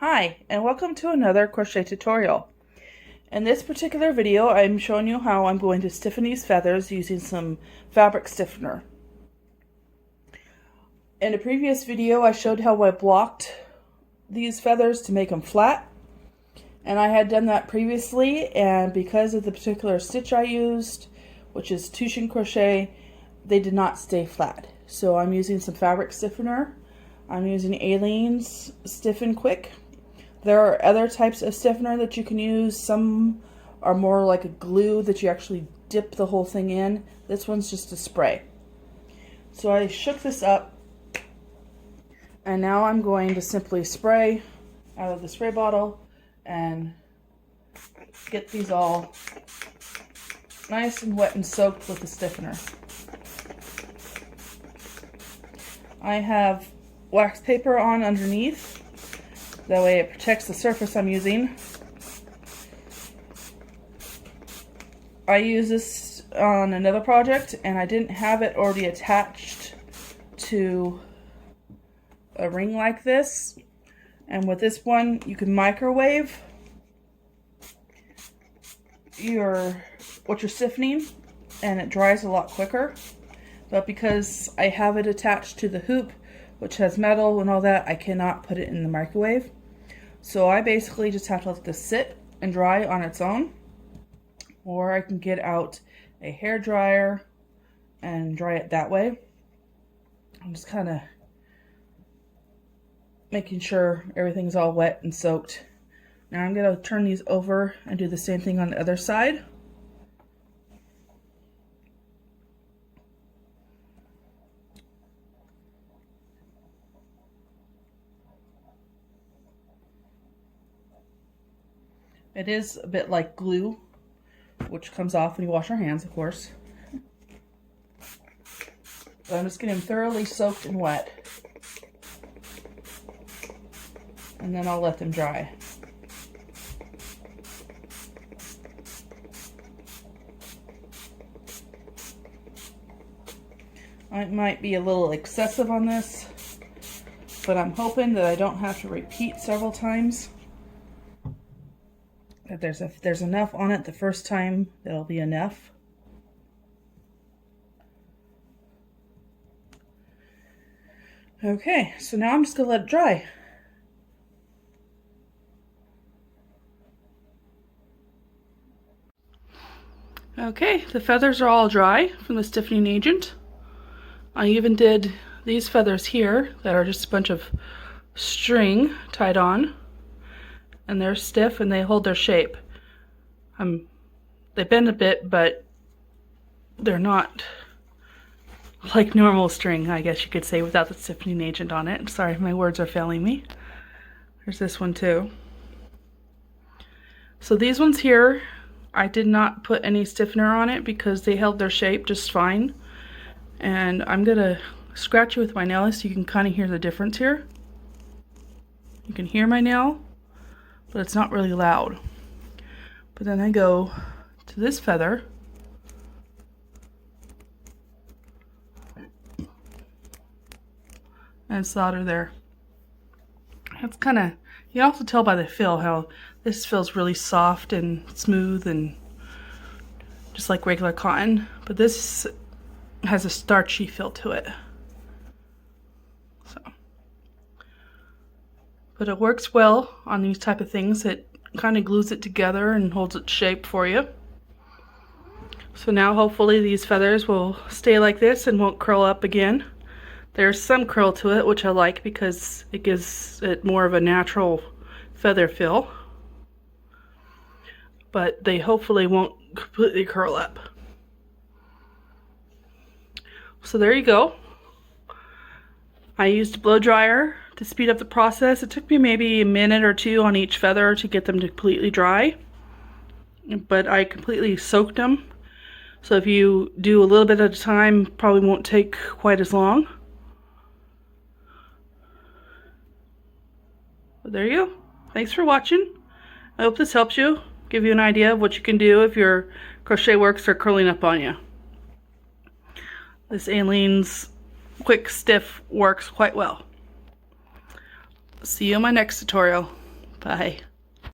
Hi, and welcome to another crochet tutorial. In this particular video, I'm showing you how I'm going to stiffen these feathers using some fabric stiffener. In a previous video, I showed how I blocked these feathers to make them flat. And I had done that previously, and because of the particular stitch I used, which is Touch crochet, they did not stay flat. So I'm using some fabric stiffener. I'm using Aleene's Stiffen Quick. There are other types of stiffener that you can use. Some are more like a glue that you actually dip the whole thing in. This one's just a spray. So I shook this up, and now I'm going to simply spray out of the spray bottle and get these all nice and wet and soaked with the stiffener. I have wax paper on underneath. That way it protects the surface I'm using. I use this on another project and I didn't have it already attached to a ring like this. And with this one, you can microwave what you're stiffening and it dries a lot quicker. But because I have it attached to the hoop, which has metal and all that, I cannot put it in the microwave. So I basically just have to let this sit and dry on its own, or I can get out a hair dryer and dry it that way. I'm just kind of making sure everything's all wet and soaked. Now I'm going to turn these over and do the same thing on the other side. It is a bit like glue, which comes off when you wash your hands, of course. But I'm just getting them thoroughly soaked and wet. And then I'll let them dry. I might be a little excessive on this, but I'm hoping that I don't have to repeat several times. That if there's enough on it the first time, that'll be enough. Okay, so now I'm just going to let it dry. Okay, the feathers are all dry from the stiffening agent. I even did these feathers here that are just a bunch of string tied on. And they're stiff and they hold their shape. They bend a bit, but they're not like normal string, I guess you could say, without the stiffening agent on it. Sorry, my words are failing me. There's this one too. So these ones here, I did not put any stiffener on it because they held their shape just fine. And I'm gonna scratch it with my nail so you can kind of hear the difference here. You can hear my nail, but it's not really loud. But then I go to this feather and solder there. That's kind of, you can also tell by the feel how this feels really soft and smooth and just like regular cotton, but this has a starchy feel to it. So, but it works well on these type of things. It kind of glues it together and holds its shape for you. So now hopefully these feathers will stay like this and won't curl up again. There's some curl to it, which I like because it gives it more of a natural feather feel. But they hopefully won't completely curl up. So there you go. I used a blow dryer to speed up the process. It took me maybe a minute or two on each feather to get them to completely dry, but I completely soaked them. So if you do a little bit at a time, probably won't take quite as long. But there you go. Thanks for watching. I hope this helps you, give you an idea of what you can do if your crochet works are curling up on you. This Aleene's Quick Stiff works quite well. See you in my next tutorial. Bye.